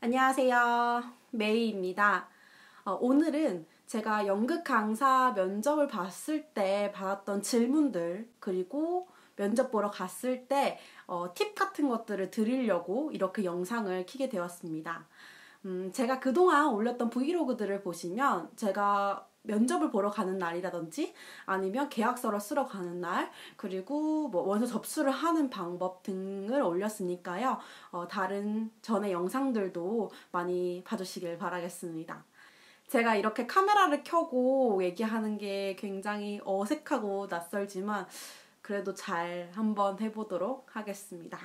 안녕하세요. 메이입니다. 오늘은 제가 연극 강사 면접을 봤을 때 받았던 질문들, 그리고 면접 보러 갔을 때 팁 같은 것들을 드리려고 이렇게 영상을 켜게 되었습니다. 제가 그동안 올렸던 브이로그들을 보시면 제가 면접을 보러 가는 날이라든지 아니면 계약서를 쓰러 가는 날, 그리고 뭐 원서 접수를 하는 방법 등을 올렸으니까요. 다른 전에 영상들도 많이 봐주시길 바라겠습니다. 제가 이렇게 카메라를 켜고 얘기하는 게 굉장히 어색하고 낯설지만 그래도 잘 한번 해보도록 하겠습니다.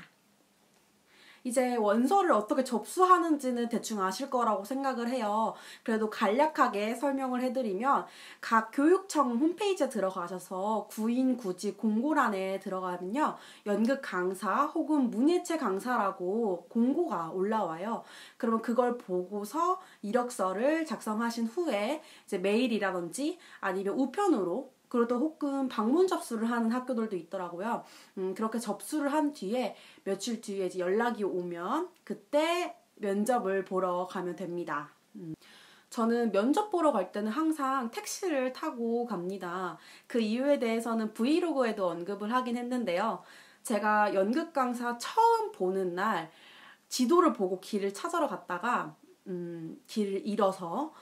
이제 원서를 어떻게 접수하는지는 대충 아실 거라고 생각을 해요. 그래도 간략하게 설명을 해드리면 각 교육청 홈페이지에 들어가셔서 구인구직 공고란에 들어가면요. 연극 강사 혹은 문예체 강사라고 공고가 올라와요. 그러면 그걸 보고서 이력서를 작성하신 후에 이제 메일이라든지 아니면 우편으로 그리고 또 혹은 방문 접수를 하는 학교들도 있더라고요. 그렇게 접수를 한 뒤에 며칠 뒤에 이제 연락이 오면 그때 면접을 보러 가면 됩니다. 저는 면접 보러 갈 때는 항상 택시를 타고 갑니다. 그 이유에 대해서는 브이로그에도 언급을 하긴 했는데요. 제가 연극 강사 처음 보는 날 지도를 보고 길을 찾으러 갔다가 길을 잃어서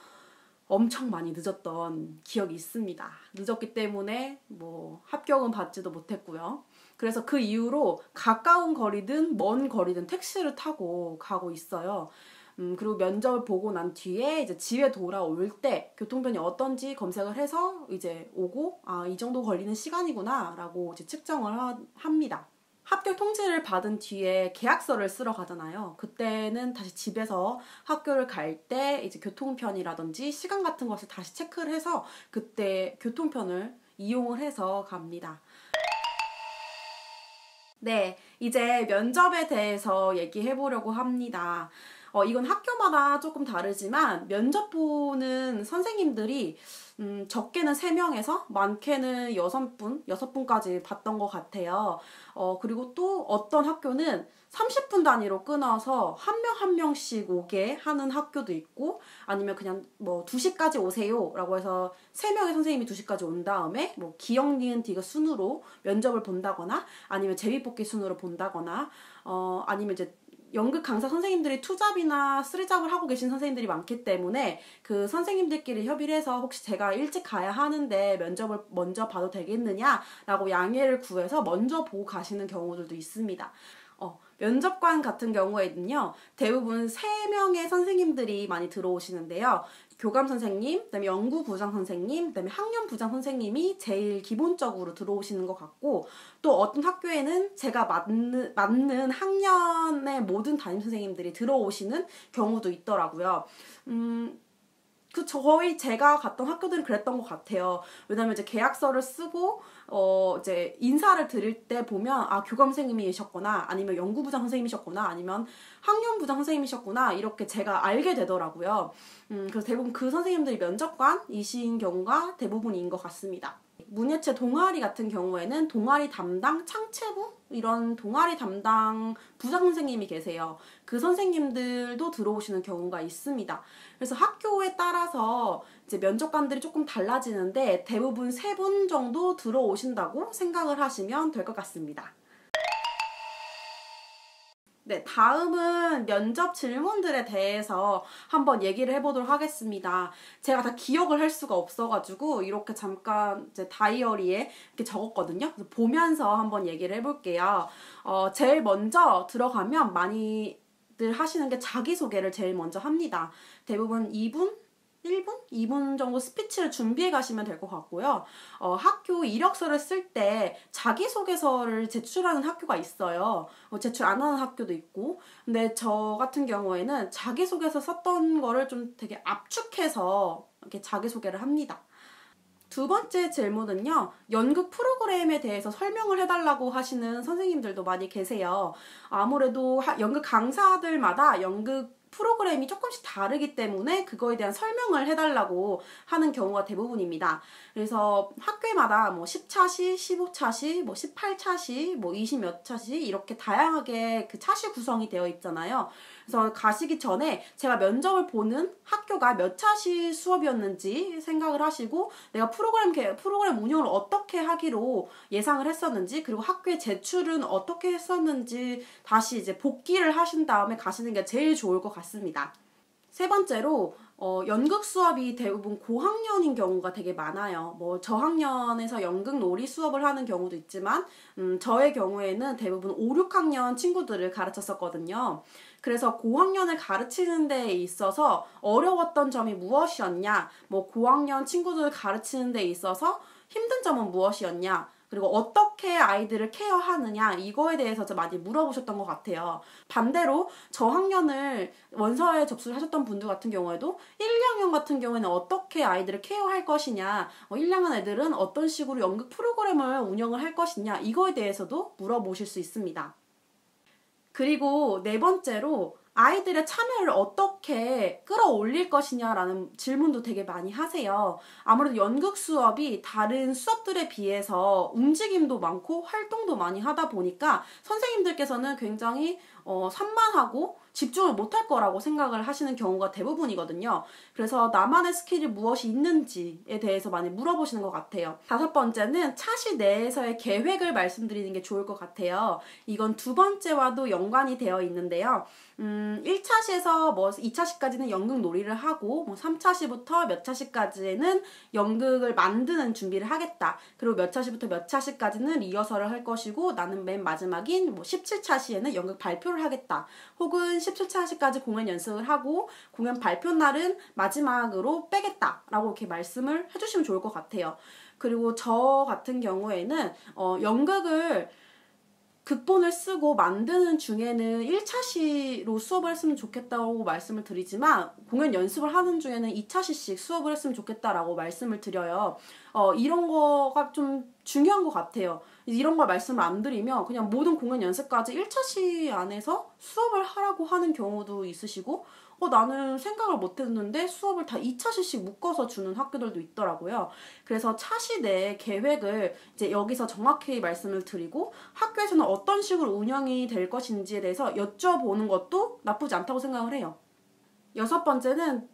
엄청 많이 늦었던 기억이 있습니다. 늦었기 때문에 뭐 합격은 받지도 못했고요. 그래서 그 이후로 가까운 거리든 먼 거리든 택시를 타고 가고 있어요. 그리고 면접을 보고 난 뒤에 이제 집에 돌아올 때 교통편이 어떤지 검색을 해서 이제 오고 이 정도 걸리는 시간이구나 라고 이제 측정을 합니다. 합격 통지를 받은 뒤에 계약서를 쓰러 가잖아요. 그때는 다시 집에서 학교를 갈 때 이제 교통편이라든지 시간 같은 것을 다시 체크를 해서 그때 교통편을 이용을 해서 갑니다. 네, 이제 면접에 대해서 얘기해 보려고 합니다. 이건 학교마다 조금 다르지만 면접 보는 선생님들이 적게는 3명에서 많게는 6분까지 봤던 것 같아요. 그리고 또 어떤 학교는 30분 단위로 끊어서 한 명 한 명씩 오게 하는 학교도 있고 아니면 그냥 뭐 2시까지 오세요 라고 해서 3명의 선생님이 2시까지 온 다음에 뭐 기역, 니은, 디귿 순으로 면접을 본다거나 아니면 제비뽑기 순으로 본다거나 아니면 이제 연극 강사 선생님들이 2잡이나 3잡을 하고 계신 선생님들이 많기 때문에 그 선생님들끼리 협의를 해서 혹시 제가 일찍 가야 하는데 면접을 먼저 봐도 되겠느냐라고 양해를 구해서 먼저 보고 가시는 경우들도 있습니다. 면접관 같은 경우에는요, 대부분 3명의 선생님들이 많이 들어오시는데요. 교감 선생님, 그다음에 연구부장 선생님, 그다음에 학년부장 선생님이 제일 기본적으로 들어오시는 것 같고, 또 어떤 학교에는 제가 맞는 학년의 모든 담임 선생님들이 들어오시는 경우도 있더라고요. 저희 제가 갔던 학교들은 그랬던 것 같아요. 왜냐면 이제 계약서를 쓰고, 이제 인사를 드릴 때 보면, 교감 선생님이셨구나, 아니면 연구부장 선생님이셨구나, 아니면 학년부장 선생님이셨구나, 이렇게 제가 알게 되더라고요. 그래서 대부분 그 선생님들이 면접관이신 경우가 대부분인 것 같습니다. 문예체 동아리 같은 경우에는 동아리 담당 창체부? 이런 동아리 담당 부장 선생님이 계세요. 그 선생님들도 들어오시는 경우가 있습니다. 그래서 학교에 따라서 이제 면접관들이 조금 달라지는데 대부분 3분 정도 들어오신다고 생각을 하시면 될 것 같습니다. 네, 다음은 면접 질문들에 대해서 한번 얘기를 해보도록 하겠습니다. 제가 다 기억을 할 수가 없어가지고 이렇게 잠깐 이제 다이어리에 이렇게 적었거든요. 그래서 보면서 한번 얘기를 해볼게요. 제일 먼저 들어가면 많이들 하시는 게 자기소개를 제일 먼저 합니다. 대부분 2분? 1분? 2분 정도 스피치를 준비해 가시면 될 것 같고요. 학교 이력서를 쓸 때 자기소개서를 제출하는 학교가 있어요. 제출 안 하는 학교도 있고. 근데 저 같은 경우에는 자기소개서 썼던 거를 좀 되게 압축해서 이렇게 자기소개를 합니다. 두 번째 질문은요. 연극 프로그램에 대해서 설명을 해달라고 하시는 선생님들도 많이 계세요. 아무래도 연극 강사들마다 연극 프로그램이 조금씩 다르기 때문에 그거에 대한 설명을 해달라고 하는 경우가 대부분입니다. 그래서 학교마다 뭐 10차시, 15차시, 뭐 18차시, 뭐 20 몇 차시 이렇게 다양하게 그 차시 구성이 되어 있잖아요. 그래서 가시기 전에 제가 면접을 보는 학교가 몇 차시 수업이었는지 생각을 하시고 내가 프로그램 운영을 어떻게 하기로 예상을 했었는지 그리고 학교에 제출은 어떻게 했었는지 다시 이제 복기를 하신 다음에 가시는 게 제일 좋을 것 같습니다. 세 번째로 연극 수업이 대부분 고학년인 경우가 되게 많아요. 뭐 저학년에서 연극 놀이 수업을 하는 경우도 있지만 저의 경우에는 대부분 5, 6학년 친구들을 가르쳤었거든요. 그래서 고학년을 가르치는 데 있어서 어려웠던 점이 무엇이었냐, 뭐 고학년 친구들을 가르치는 데 있어서 힘든 점은 무엇이었냐, 그리고 어떻게 아이들을 케어하느냐 이거에 대해서 좀 많이 물어보셨던 것 같아요. 반대로 저학년을 원서에 접수를 하셨던 분들 같은 경우에도 1, 2학년 같은 경우에는 어떻게 아이들을 케어할 것이냐, 1, 2학년 애들은 어떤 식으로 연극 프로그램을 운영을 할 것이냐 이거에 대해서도 물어보실 수 있습니다. 그리고 네 번째로 아이들의 참여를 어떻게 끌어올릴 것이냐라는 질문도 되게 많이 하세요. 아무래도 연극 수업이 다른 수업들에 비해서 움직임도 많고 활동도 많이 하다 보니까 선생님들께서는 굉장히 산만하고 집중을 못할 거라고 생각을 하시는 경우가 대부분이거든요. 그래서 나만의 스킬이 무엇이 있는지에 대해서 많이 물어보시는 것 같아요. 다섯 번째는 차시 내에서의 계획을 말씀드리는 게 좋을 것 같아요. 이건 두 번째와도 연관이 되어 있는데요. 1차시에서 뭐 2차시까지는 연극 놀이를 하고 뭐 3차시부터 몇 차시까지는 연극을 만드는 준비를 하겠다. 그리고 몇 차시부터 몇 차시까지는 리허설을 할 것이고 나는 맨 마지막인 뭐 17차시에는 연극 발표를 하겠다. 혹은 17차시까지 공연 연습을 하고 공연 발표 날은 마지막으로 빼겠다라고 이렇게 말씀을 해주시면 좋을 것 같아요. 그리고 저 같은 경우에는 연극을 극본을 쓰고 만드는 중에는 1차시로 수업을 했으면 좋겠다고 말씀을 드리지만 공연 연습을 하는 중에는 2차시씩 수업을 했으면 좋겠다라고 말씀을 드려요. 이런 거가 좀 중요한 것 같아요. 이런 걸 말씀을 안 드리면 그냥 모든 공연 연습까지 1차시 안에서 수업을 하라고 하는 경우도 있으시고 나는 생각을 못 했는데 수업을 다 2차시씩 묶어서 주는 학교들도 있더라고요. 그래서 차시 내 계획을 이제 여기서 정확히 말씀을 드리고 학교에서는 어떤 식으로 운영이 될 것인지에 대해서 여쭤보는 것도 나쁘지 않다고 생각을 해요. 여섯 번째는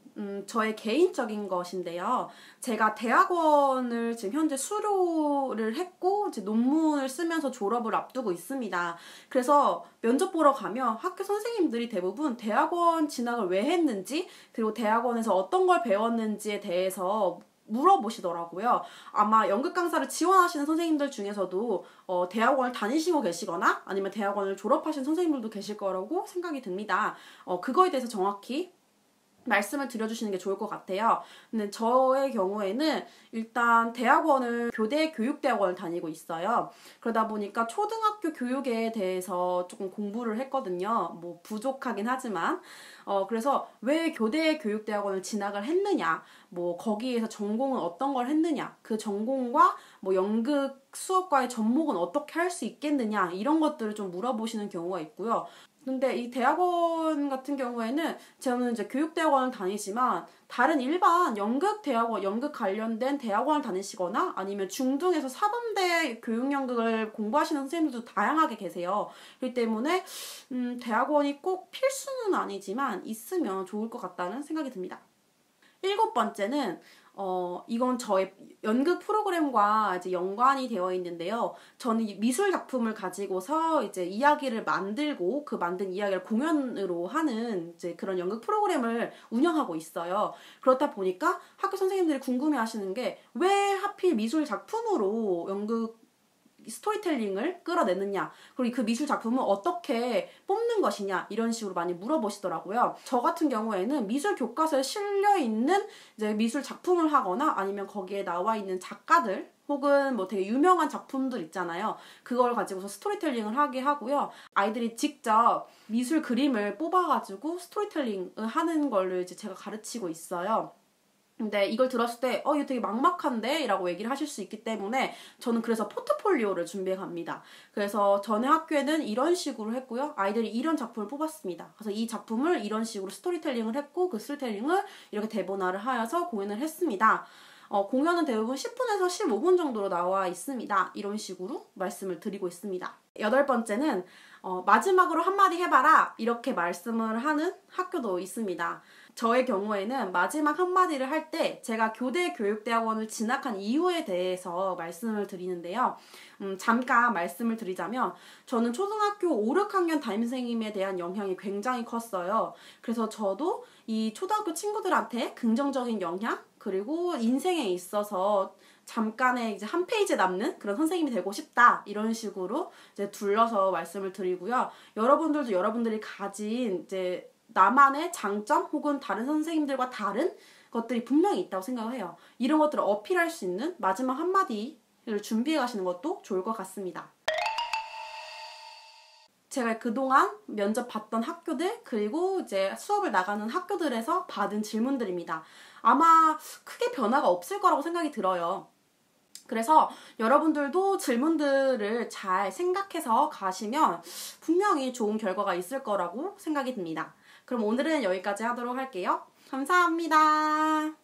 저의 개인적인 것인데요. 제가 대학원을 지금 현재 수료를 했고 이제 논문을 쓰면서 졸업을 앞두고 있습니다. 그래서 면접 보러 가면 학교 선생님들이 대부분 대학원 진학을 왜 했는지 그리고 대학원에서 어떤 걸 배웠는지에 대해서 물어보시더라고요. 아마 연극 강사를 지원하시는 선생님들 중에서도 대학원을 다니시고 계시거나 아니면 대학원을 졸업하신 선생님들도 계실 거라고 생각이 듭니다. 그거에 대해서 정확히 말씀을 드려주시는 게 좋을 것 같아요. 근데 저의 경우에는 일단 대학원을 교대 교육대학원을 다니고 있어요. 그러다 보니까 초등학교 교육에 대해서 조금 공부를 했거든요. 뭐 부족하긴 하지만 그래서 왜 교대 교육대학원을 진학을 했느냐, 뭐 거기에서 전공은 어떤 걸 했느냐, 그 전공과 뭐 연극 수업과의 접목은 어떻게 할 수 있겠느냐 이런 것들을 좀 물어보시는 경우가 있고요. 근데 이 대학원 같은 경우에는 저는 이제 교육대학원을 다니지만 다른 일반 연극 대학원, 연극 관련된 대학원을 다니시거나 아니면 중등에서 사범대 교육연극을 공부하시는 선생님들도 다양하게 계세요. 그렇기 때문에 대학원이 꼭 필수는 아니지만 있으면 좋을 것 같다는 생각이 듭니다. 일곱 번째는 이건 저의 연극 프로그램과 이제 연관이 되어 있는데요. 저는 미술 작품을 가지고서 이제 이야기를 만들고 그 만든 이야기를 공연으로 하는 이제 그런 연극 프로그램을 운영하고 있어요. 그렇다 보니까 학교 선생님들이 궁금해 하시는 게 왜 하필 미술 작품으로 연극 스토리텔링을 끌어내느냐, 그리고 그 미술 작품은 어떻게 뽑는 것이냐 이런 식으로 많이 물어보시더라고요. 저 같은 경우에는 미술 교과서에 실려있는 이제 미술 작품을 하거나 아니면 거기에 나와 있는 작가들 혹은 뭐 되게 유명한 작품들 있잖아요. 그걸 가지고서 스토리텔링을 하게 하고요. 아이들이 직접 미술 그림을 뽑아가지고 스토리텔링을 하는 걸로 이제 제가 가르치고 있어요. 근데 이걸 들었을 때 이거 되게 막막한데? 라고 얘기를 하실 수 있기 때문에 저는 그래서 포트폴리오를 준비해 갑니다. 그래서 전에 학교에는 이런 식으로 했고요. 아이들이 이런 작품을 뽑았습니다. 그래서 이 작품을 이런 식으로 스토리텔링을 했고 그 스토리텔링을 이렇게 대본화를 하여서 공연을 했습니다. 공연은 대부분 10분에서 15분 정도로 나와 있습니다. 이런 식으로 말씀을 드리고 있습니다. 8번째는 마지막으로 한마디 해봐라 이렇게 말씀을 하는 학교도 있습니다. 저의 경우에는 마지막 한마디를 할 때 제가 교대교육대학원을 진학한 이유에 대해서 말씀을 드리는데요. 잠깐 말씀을 드리자면 저는 초등학교 5, 6학년 담임선생님에 대한 영향이 굉장히 컸어요. 그래서 저도 이 초등학교 친구들한테 긍정적인 영향 그리고 인생에 있어서 잠깐의 이제 한 페이지에 남는 그런 선생님이 되고 싶다 이런 식으로 이제 둘러서 말씀을 드리고요. 여러분들도 여러분들이 가진 이제 나만의 장점 혹은 다른 선생님들과 다른 것들이 분명히 있다고 생각해요. 이런 것들을 어필할 수 있는 마지막 한마디를 준비해 가시는 것도 좋을 것 같습니다. 제가 그동안 면접 봤던 학교들 그리고 이제 수업을 나가는 학교들에서 받은 질문들입니다. 아마 크게 변화가 없을 거라고 생각이 들어요. 그래서 여러분들도 질문들을 잘 생각해서 가시면 분명히 좋은 결과가 있을 거라고 생각이 듭니다. 그럼 오늘은 여기까지 하도록 할게요. 감사합니다.